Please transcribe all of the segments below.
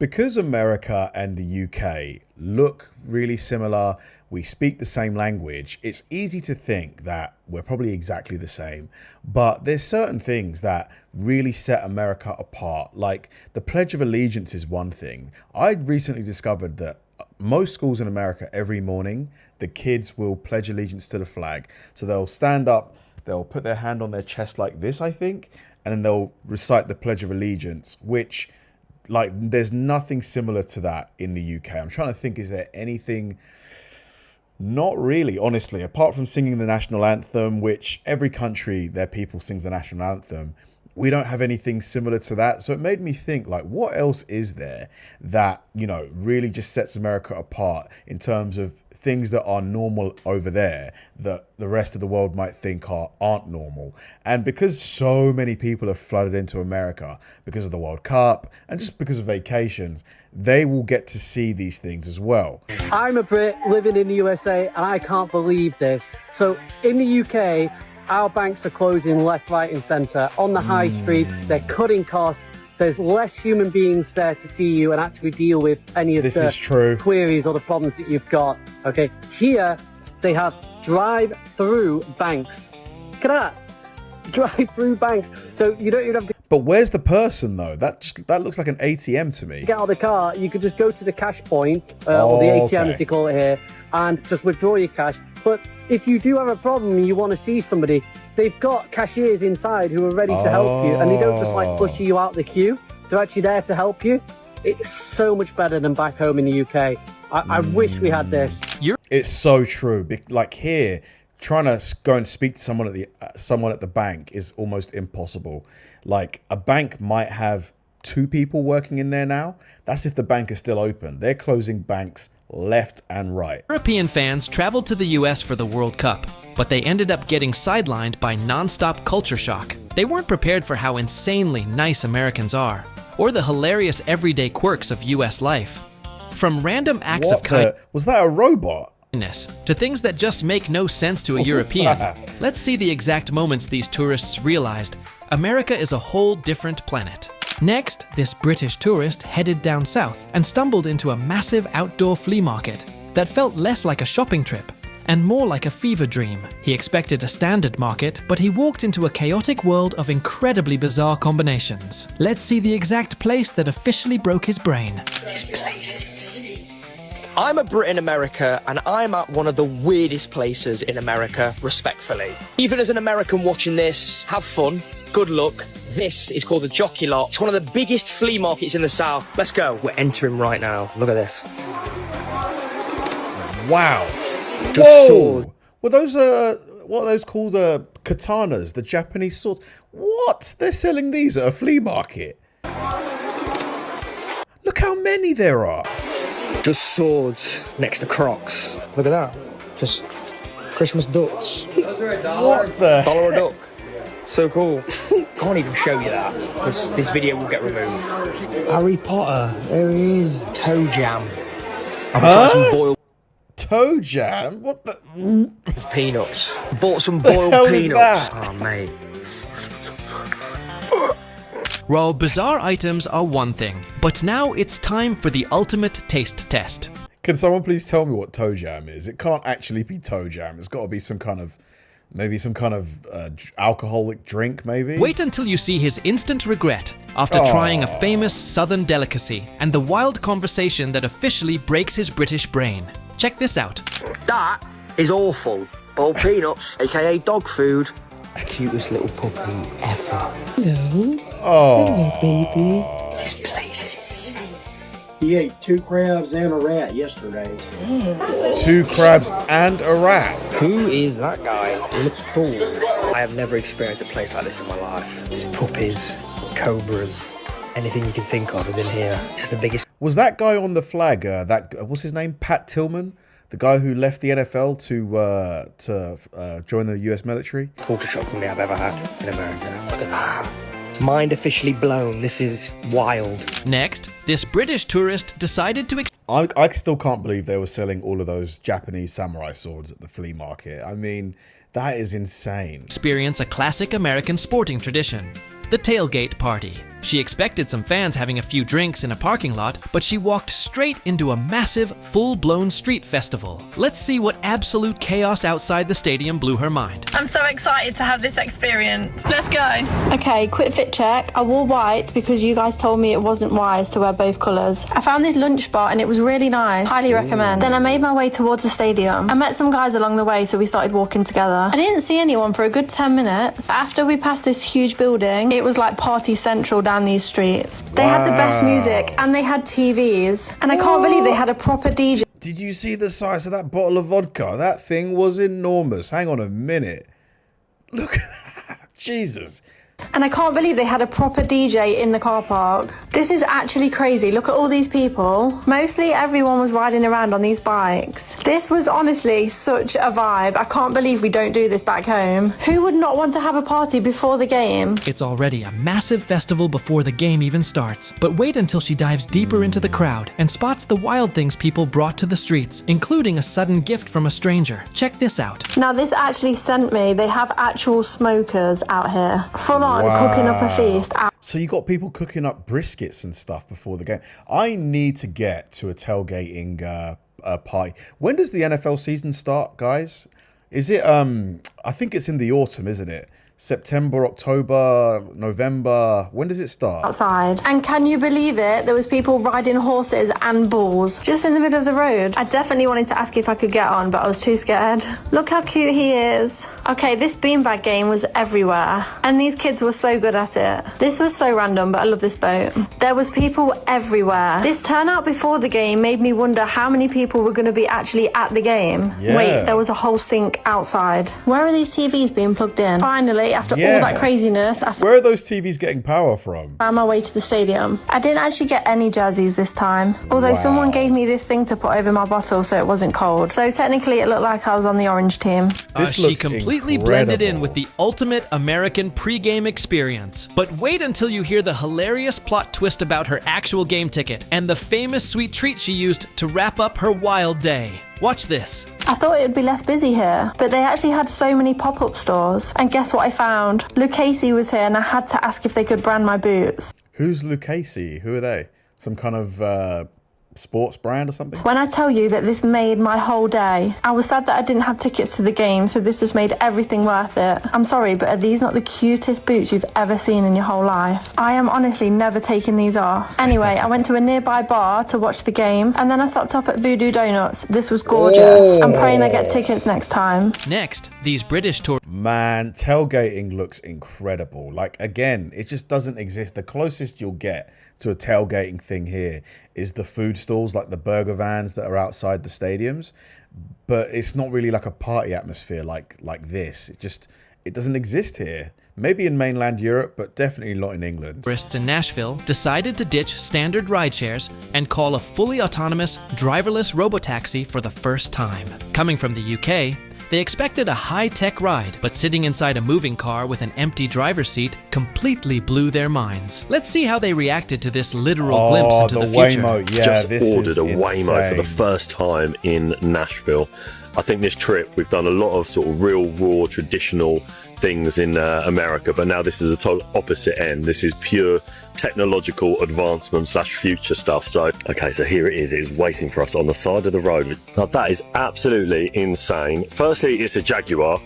Because America and the UK look really similar, we speak the same language, it's easy to think that we're probably exactly the same. But there's certain things that really set America apart. Like the Pledge of Allegiance is one thing. I recently discovered that most schools in America, every morning, the kids will pledge allegiance to the flag. So they'll stand up, they'll put their hand on their chest like this, I think, and then they'll recite the Pledge of Allegiance, which, like, there's nothing similar to that in the UK. I'm trying to think, is there anything? Not really, honestly, apart from singing the national anthem, which every country, their people sings the national anthem. We don't have anything similar to that. So it made me think, like, what else is there that, you know, really just sets America apart in terms of things that are normal over there that the rest of the world might think aren't normal. And because so many people have flooded into America because of the World Cup and just because of vacations, they will get to see these things as well. I'm a Brit living in the USA and I can't believe this. So in the UK, our banks are closing left, right and centre. On the high street, they're cutting costs. There's less human beings there to see you and actually deal with any of the queries or the problems that you've got. Okay, here they have drive-through banks. Look at that, drive-through banks. So you don't even have to. But where's the person though? That looks like an ATM to me. Get out of the car. You could just go to the cash point or the ATM as they call it here, and just withdraw your cash. But if you do have a problem and you want to see somebody, they've got cashiers inside who are ready to help you, and they don't just like push you out the queue. They're actually there to help you. It's so much better than back home in the UK. I wish we had this. It's so true. Like here, trying to go and speak to someone at the bank is almost impossible. Like a bank might have 2 people working in there now. That's if the bank is still open. They're closing banks left and right. European fans traveled to the US for the World Cup, but they ended up getting sidelined by non-stop culture shock. They weren't prepared for how insanely nice Americans are, or the hilarious everyday quirks of US life. From random acts of kindness, was that a robot? To things that just make no sense to a European. Let's see the exact moments these tourists realized America is a whole different planet. Next, this British tourist headed down south and stumbled into a massive outdoor flea market that felt less like a shopping trip and more like a fever dream. He expected a standard market, but he walked into a chaotic world of incredibly bizarre combinations. Let's see the exact place that officially broke his brain. This place is insane. I'm a Brit in America, and I'm at one of the weirdest places in America, respectfully. Even as an American watching this, have fun, good luck. This is called the Jockey Lot. It's one of the biggest flea markets in the South. Let's go. We're entering right now. Look at this. Wow. Whoa! Were those what are those called? Katanas, the Japanese swords. What? They're selling these at a flea market. Look how many there are. Just swords next to Crocs. Look at that. Just Christmas ducks. Those are $1. What the $1 a duck. So cool. Can't even show you that because this video will get removed. Harry Potter. There he is. Toe jam. I've got some boiled toe jam? What the? peanuts. Bought some boiled hell peanuts. Is that? Oh mate. While bizarre items are one thing, but now it's time for the ultimate taste test. Can someone please tell me what toe jam is? It can't actually be toe jam. It's got to be some kind of, maybe some kind of alcoholic drink, maybe? Wait until you see his instant regret after trying a famous southern delicacy and the wild conversation that officially breaks his British brain. Check this out. That is awful. Boiled peanuts, aka dog food. Cutest little puppy ever. Hello. Oh. Hello, baby. This place is insane. He ate 2 crabs and a rat yesterday. 2 crabs and a rat. Who is that guy? He looks cool. I have never experienced a place like this in my life. There's puppies, cobras, anything you can think of is in here. It's the biggest. Was that guy on the flag? What's his name? Pat Tillman, the guy who left the NFL to join the U.S. military. Culture shock for me I've ever had in America. Look at that. Mind officially blown. This is wild. Next, this British tourist decided to I still can't believe they were selling all of those Japanese samurai swords at the flea market. I mean, that is insane. experience a classic American sporting tradition, the tailgate party. She expected some fans having a few drinks in a parking lot, but she walked straight into a massive, full-blown street festival. Let's see what absolute chaos outside the stadium blew her mind. I'm so excited to have this experience. Let's go. Okay, quick fit check. I wore white because you guys told me it wasn't wise to wear both colours. I found this lunch spot and it was really nice. Highly recommend. Then I made my way towards the stadium. I met some guys along the way, so we started walking together. I didn't see anyone for a good 10 minutes. After we passed this huge building, it was like party central down these streets. They had the best music and they had TVs. And I can't believe they had a proper DJ. Did you see the size of that bottle of vodka? That thing was enormous. Hang on a minute. Look at that. Jesus. And I can't believe they had a proper DJ in the car park. This is actually crazy. Look at all these people. Mostly everyone was riding around on these bikes. This was honestly such a vibe. I can't believe we don't do this back home. Who would not want to have a party before the game? It's already a massive festival before the game even starts. But wait until she dives deeper into the crowd and spots the wild things people brought to the streets, including a sudden gift from a stranger. Check this out. Now this actually sent me. They have actual smokers out here. Full on cooking up a feast. So you got people cooking up briskets and stuff before the game. I need to get to a tailgating party. When does the NFL season start, guys? Is it I think it's in the autumn, isn't it? September, October, November. When does it start? Outside. And can you believe it? There was people riding horses and bulls just in the middle of the road. I definitely wanted to ask if I could get on, but I was too scared. Look how cute he is. Okay, this beanbag game was everywhere. And these kids were so good at it. This was so random, but I love this boat. There was people everywhere. This turnout before the game made me wonder how many people were going to be actually at the game. Yeah. Wait, there was a whole sink outside. Where are these TVs being plugged in? Finally, after all that craziness, where are those TVs getting power from? found my way to the stadium. I didn't actually get any jerseys this time, although someone gave me this thing to put over my bottle so it wasn't cold. So technically it looked like I was on the orange team. She completely blended in with the ultimate American pre-game experience. But wait until you hear the hilarious plot twist about her actual game ticket and the famous sweet treat she used to wrap up her wild day. Watch this. I thought it would be less busy here, but they actually had so many pop-up stores. And guess what I found? Luke Casey was here and I had to ask if they could brand my boots. Who's Luke Casey? Who are they? Some kind of sports brand or something? When I tell you that this made my whole day, I was sad that I didn't have tickets to the game, so this just made everything worth it. I'm sorry, but are these not the cutest boots you've ever seen in your whole life? I am honestly never taking these off. Anyway, I went to a nearby bar to watch the game, and then I stopped off at Voodoo Donuts. This was gorgeous. I'm praying I get tickets next time. Next, these British tourists. Man, tailgating looks incredible. Like, again, it just doesn't exist. The closest you'll get to a tailgating thing here is the food stalls, like the burger vans that are outside the stadiums. But it's not really like a party atmosphere like this. It doesn't exist here. Maybe in mainland Europe, but definitely not in England. Tourists in Nashville decided to ditch standard rideshares and call a fully autonomous, driverless robo-taxi for the first time. Coming from the UK, they expected a high-tech ride, but sitting inside a moving car with an empty driver's seat completely blew their minds. Let's see how they reacted to this literal glimpse into the future. Waymo. Yeah, Just this ordered is a Waymo for the first time in Nashville. I think this trip, we've done a lot of sort of real, raw, traditional things in America, but now this is a total opposite end. This is pure technological advancement / future stuff. So, okay, so here it is. It is waiting for us on the side of the road. Now, that is absolutely insane. Firstly, it's a Jaguar,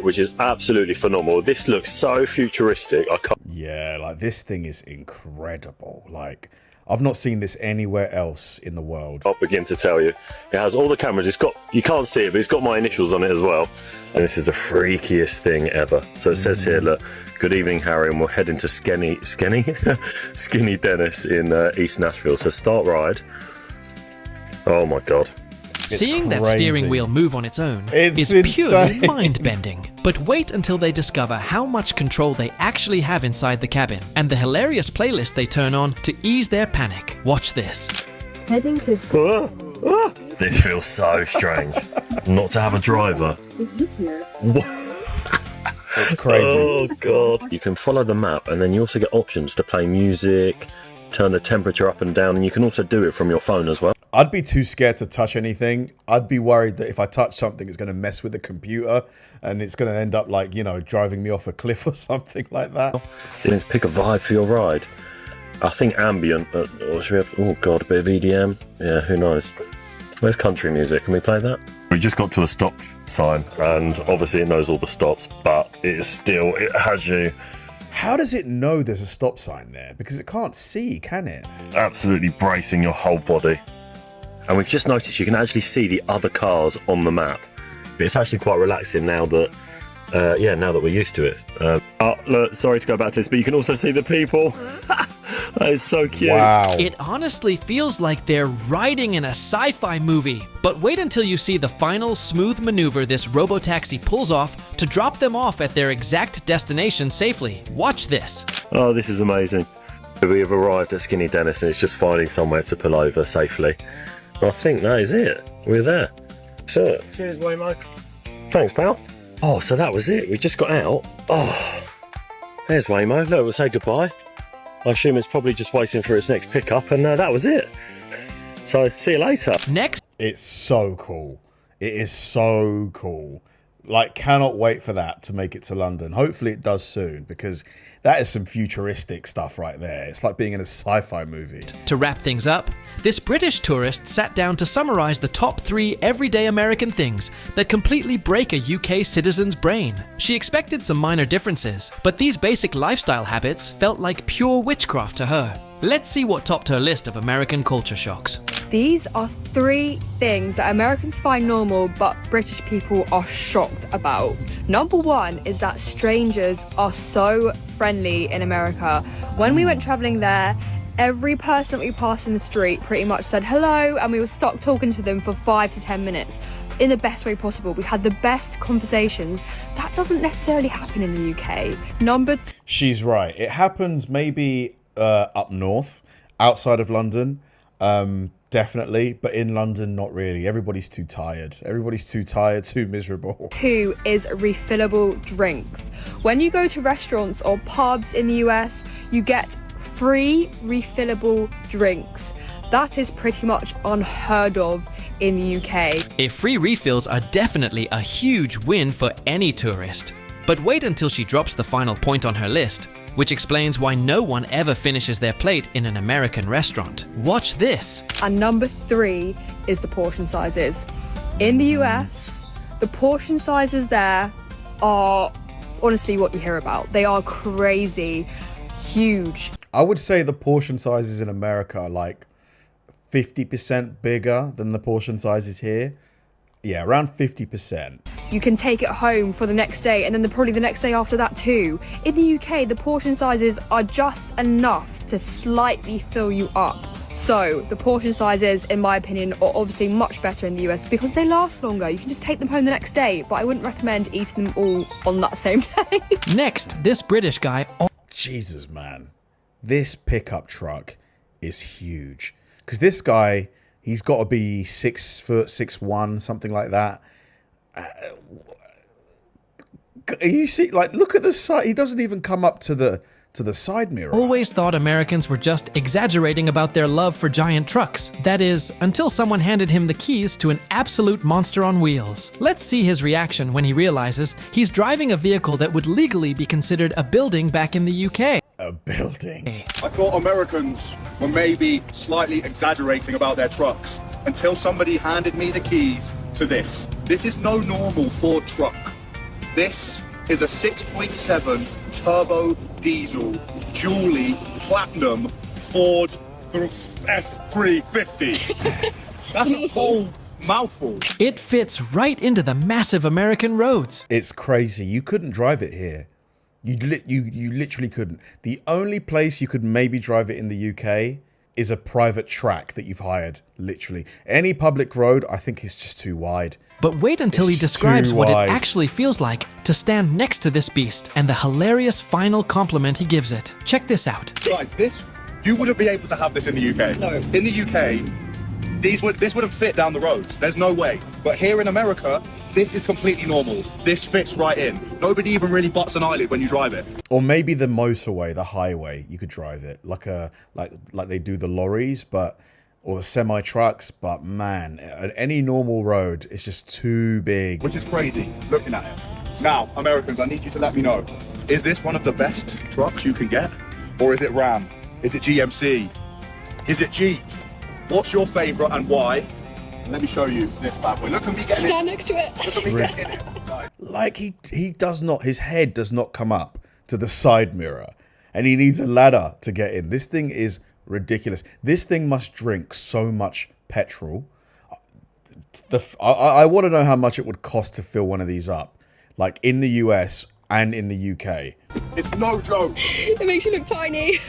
which is absolutely phenomenal. This looks so futuristic. I can't. Yeah, like this thing is incredible. Like, I've not seen this anywhere else in the world. I'll begin to tell you. It has all the cameras. It's got, you can't see it, but it's got my initials on it as well. And this is the freakiest thing ever. So it says here, look, good evening, Harry, and we're heading to Skinny Dennis in East Nashville. So start ride. Oh my God. Seeing that steering wheel move on its own It's is purely insane. mind-bending. But wait until they discover how much control they actually have inside the cabin and the hilarious playlist they turn on to ease their panic. Watch this. Heading to This feels so strange. Not to have a driver. It's crazy. Oh God. You can follow the map, and then you also get options to play music, turn the temperature up and down, and you can also do it from your phone as well. I'd be too scared to touch anything. I'd be worried that if I touch something, it's going to mess with the computer and it's going to end up like, you know, driving me off a cliff or something like that. Let's pick a vibe for your ride. I think ambient, or should we have, oh God, a bit of EDM? Yeah, who knows? Where's country music? Can we play that? We just got to a stop sign and obviously it knows all the stops, but it has you. How does it know there's a stop sign there? Because it can't see, can it? Absolutely bracing your whole body. And we've just noticed you can actually see the other cars on the map. It's actually quite relaxing now that, now that we're used to it. Look, sorry to go back to this, but you can also see the people. That is so cute. Wow. It honestly feels like they're riding in a sci-fi movie. But wait until you see the final smooth maneuver this robo-taxi pulls off to drop them off at their exact destination safely. Watch this. Oh, this is amazing. We have arrived at Skinny Dennis and it's just finding somewhere to pull over safely. I think that is it. We're there. So, Cheers, Waymo. thanks, pal. Oh, so that was it. We just got out. Oh, there's Waymo. Look, we'll say goodbye. I assume it's probably just waiting for its next pickup, and that was it. So, see you later. Next, It's so cool. It is so cool. Like, cannot wait for that to make it to London. Hopefully it does soon, because that is some futuristic stuff right there. It's like being in a sci-fi movie. to wrap things up, this British tourist sat down to summarize the top 3 everyday American things that completely break a UK citizen's brain. She expected some minor differences, but these basic lifestyle habits felt like pure witchcraft to her. Let's see what topped her list of American culture shocks. These are 3 things that Americans find normal but British people are shocked about. Number 1 is that strangers are so friendly in America. When we went traveling there, every person that we passed in the street pretty much said hello, and we would stop talking to them for 5 to 10 minutes in the best way possible. We had the best conversations. That doesn't necessarily happen in the UK. Number 2. She's right. It happens maybe up north, outside of London, definitely, but in London, not really. Everybody's too tired. Everybody's too tired, too miserable. 2 is refillable drinks. When you go to restaurants or pubs in the US, you get free refillable drinks. That is pretty much unheard of in the UK. Free refills are definitely a huge win for any tourist. But wait until she drops the final point on her list, which explains why no one ever finishes their plate in an American restaurant. Watch this. And number 3 is the portion sizes. In the US, the portion sizes there are honestly what you hear about. They are crazy, huge. I would say the portion sizes in America are like 50% bigger than the portion sizes here. Yeah, around 50%. You can take it home for the next day, and then probably the next day after that too. In the UK, the portion sizes are just enough to slightly fill you up. So the portion sizes, in my opinion, are obviously much better in the US because they last longer. You can just take them home the next day, but I wouldn't recommend eating them all on that same day. Next, this British guy... Jesus, man. This pickup truck is huge. Because this guy, he's got to be 6 foot, 6'1", something like that. You see, like, look at the side. He doesn't even come up to the side mirror. Always thought Americans were just exaggerating about their love for giant trucks. That is, until someone handed him the keys to an absolute monster on wheels. Let's see his reaction when he realizes he's driving a vehicle that would legally be considered a building back in the UK. A building. I thought Americans were maybe slightly exaggerating about their trucks until somebody handed me the keys to this. This is no normal Ford truck. This is a 6.7 turbo diesel Julie Platinum Ford F350. That's a whole mouthful. It fits right into the massive American roads. It's crazy. You couldn't drive it here. You literally couldn't. The only place you could maybe drive it in the UK is a private track that you've hired, literally. Any public road, I think, is just too wide. But wait until he describes what it actually feels like to stand next to this beast and the hilarious final compliment he gives it. Check this out. Guys, you wouldn't be able to have this in the UK. No. In the UK, this wouldn't fit down the roads. There's no way. But here in America, this is completely normal. This fits right in. Nobody even really butts an eyelid when you drive it. Or maybe the motorway, the highway, you could drive it like they do the lorries, but or the semi trucks, but man, at any normal road, it's just too big. Which is crazy, looking at it. Now, Americans, I need you to let me know, is this one of the best trucks you can get? Or is it Ram? Is it GMC? Is it Jeep? What's your favorite and why? Let me show you this bad boy. Look at me getting Stand next to it. Look at me getting it. Like he does not, his head does not come up to the side mirror, and he needs a ladder to get in. This thing is ridiculous. This thing must drink so much petrol. I want to know how much it would cost to fill one of these up, like in the US and in the UK. It's no joke. It makes you look tiny.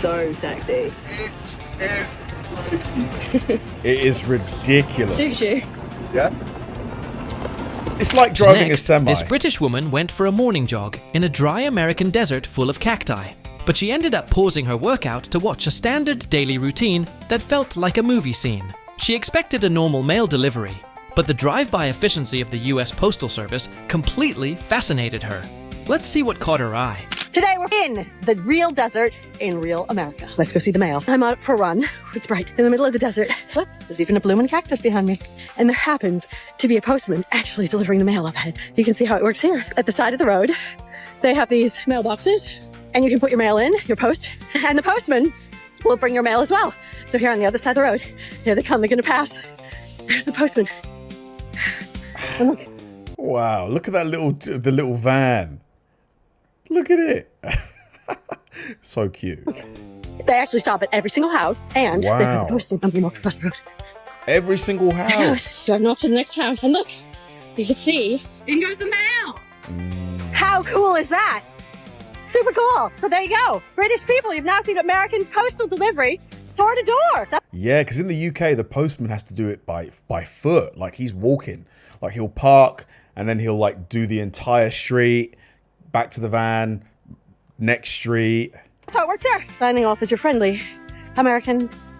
So sexy. It is crazy. It is ridiculous. Suits you. Yeah? It's like driving Next, a semi. this British woman went for a morning jog in a dry American desert full of cacti. But she ended up pausing her workout to watch a standard daily routine that felt like a movie scene. She expected a normal mail delivery, but the drive-by efficiency of the US Postal Service completely fascinated her. Let's see what caught her eye. Today we're in the real desert in real America. Let's go see the mail. I'm out for a run. It's bright in the middle of the desert. Look, there's even a blooming cactus behind me. And there happens to be a postman actually delivering the mail up ahead. You can see how it works here. At the side of the road, they have these mailboxes, and you can put your mail in, your post, and the postman will bring your mail as well. So here on the other side of the road, here they come, they're gonna pass. There's the postman. And look. Wow, look at that the little van. Look at it. So cute. They actually stop at every single house, and Wow. they have a posted number mark across the road. Every single house. Driving off to the next house, and look, you can see, in goes the mail. How cool is that? Super cool. So there you go. British people, you've now seen American postal delivery door to door. Yeah, because in the UK, the postman has to do it by foot. Like he's walking. Like he'll park and then he'll like do the entire street, back to the van, next street. That's how it works here. Signing off as your friendly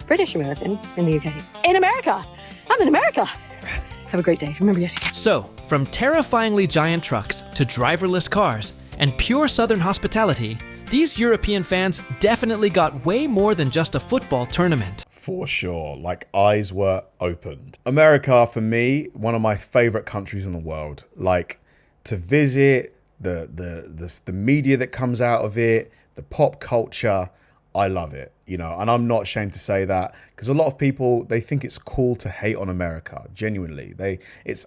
British American in the UK. In America. I'm in America. Have a great day. Remember, yes, you can. So, from terrifyingly giant trucks to driverless cars and pure Southern hospitality, these European fans definitely got way more than just a football tournament. For sure, like eyes were opened. America, for me, one of my favorite countries in the world. Like to visit, the media that comes out of it, the pop culture, I love it, you know, and I'm not ashamed to say that because a lot of people, they think it's cool to hate on America. Genuinely,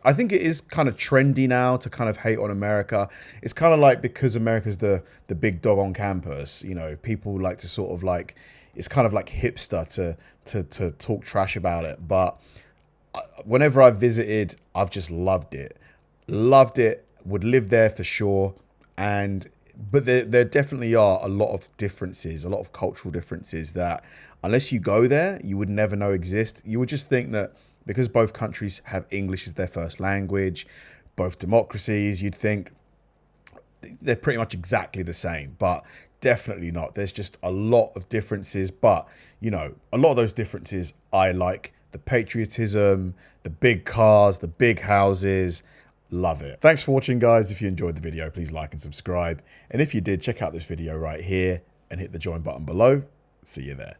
I think it is kind of trendy now to kind of hate on America. It's kind of like because America's the big dog on campus, you know, people like to sort of like, it's kind of like hipster to talk trash about it. But whenever I've visited, I've just loved it, would live there for sure. But there definitely are a lot of differences, a lot of cultural differences that unless you go there, you would never know exist. You would just think that because both countries have English as their first language, both democracies, you'd think they're pretty much exactly the same, but definitely not. There's just a lot of differences, but you know, a lot of those differences I like. The patriotism, the big cars, the big houses. Love it. Thanks for watching, guys. If you enjoyed the video, please like and subscribe. And if you did, check out this video right here and hit the join button below. See you there.